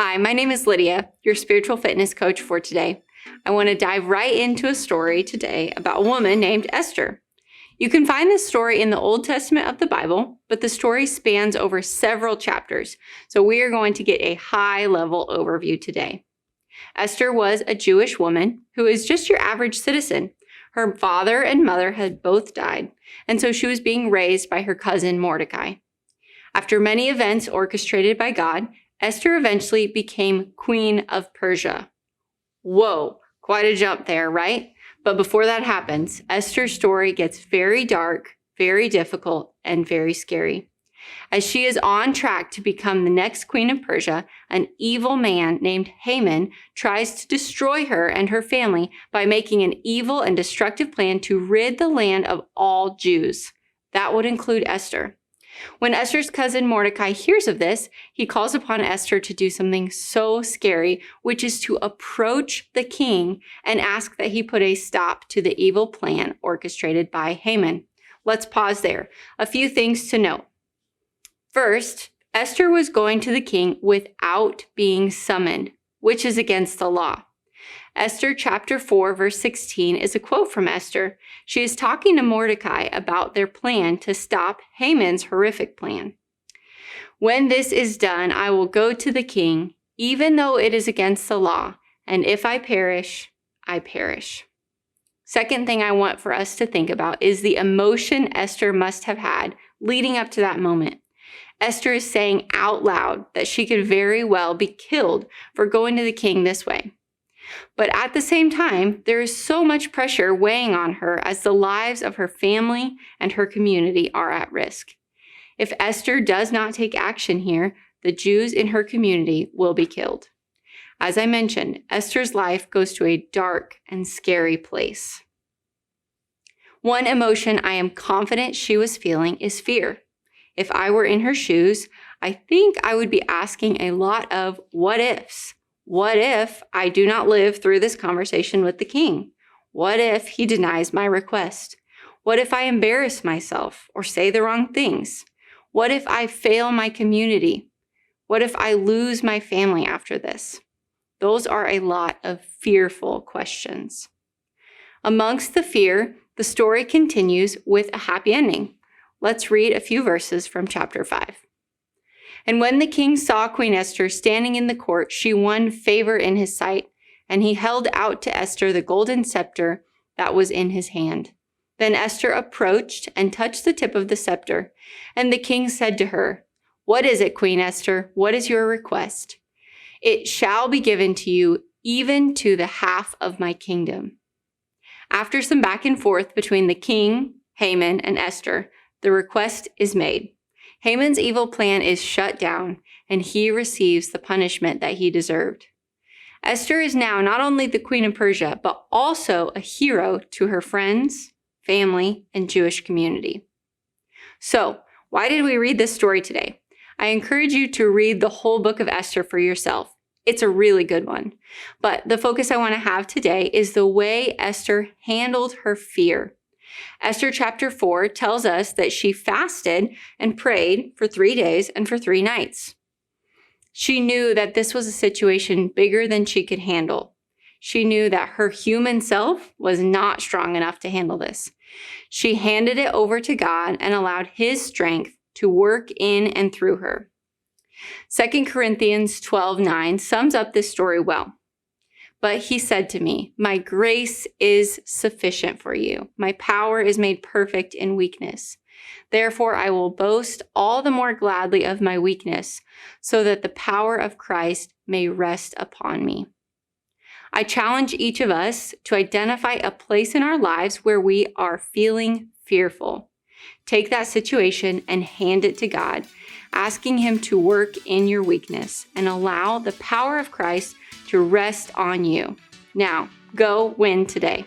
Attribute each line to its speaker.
Speaker 1: Hi, my name is Lydia, your spiritual fitness coach for today. I want to dive right into a story today about a woman named Esther. You can find this story in the Old Testament of the Bible, but the story spans over several chapters, so we are going to get a high-level overview today. Esther was a Jewish woman who is just your average citizen. Her father and mother had both died, and so she was being raised by her cousin Mordecai. After many events orchestrated by God, Esther eventually became Queen of Persia. Whoa, quite a jump there, right? But before that happens, Esther's story gets very dark, very difficult, and very scary. As she is on track to become the next Queen of Persia, an evil man named Haman tries to destroy her and her family by making an evil and destructive plan to rid the land of all Jews. That would include Esther. When Esther's cousin Mordecai hears of this, he calls upon Esther to do something so scary, which is to approach the king and ask that he put a stop to the evil plan orchestrated by Haman. Let's pause there. A few things to note. First, Esther was going to the king without being summoned, which is against the law. Esther chapter 4, verse 16 is a quote from Esther. She is talking to Mordecai about their plan to stop Haman's horrific plan. When this is done, I will go to the king, even though it is against the law, and if I perish, I perish. Second thing I want for us to think about is the emotion Esther must have had leading up to that moment. Esther is saying out loud that she could very well be killed for going to the king this way. But at the same time, there is so much pressure weighing on her as the lives of her family and her community are at risk. If Esther does not take action here, the Jews in her community will be killed. As I mentioned, Esther's life goes to a dark and scary place. One emotion I am confident she was feeling is fear. If I were in her shoes, I think I would be asking a lot of what-ifs. What if I do not live through this conversation with the king? What if he denies my request? What if I embarrass myself or say the wrong things? What if I fail my community? What if I lose my family after this? Those are a lot of fearful questions. Amongst the fear, the story continues with a happy ending. Let's read a few verses from chapter 5. And when the king saw Queen Esther standing in the court, she won favor in his sight, and he held out to Esther the golden scepter that was in his hand. Then Esther approached and touched the tip of the scepter, and the king said to her, "What is it, Queen Esther? What is your request?" "It shall be given to you, even to the half of my kingdom." After some back and forth between the king, Haman, and Esther, the request is made. Haman's evil plan is shut down, and he receives the punishment that he deserved. Esther is now not only the Queen of Persia, but also a hero to her friends, family, and Jewish community. So, why did we read this story today? I encourage you to read the whole book of Esther for yourself. It's a really good one. But the focus I want to have today is the way Esther handled her fear. Esther chapter 4 tells us that she fasted and prayed for 3 days and for 3 nights. She knew that this was a situation bigger than she could handle. She knew that her human self was not strong enough to handle this. She handed it over to God and allowed His strength to work in and through her. 2 Corinthians 12:9 sums up this story well. But he said to me, "My grace is sufficient for you. My power is made perfect in weakness. Therefore, I will boast all the more gladly of my weakness, so that the power of Christ may rest upon me." I challenge each of us to identify a place in our lives where we are feeling fearful. Take that situation and hand it to God, asking Him to work in your weakness and allow the power of Christ to rest on you. Now, go win today.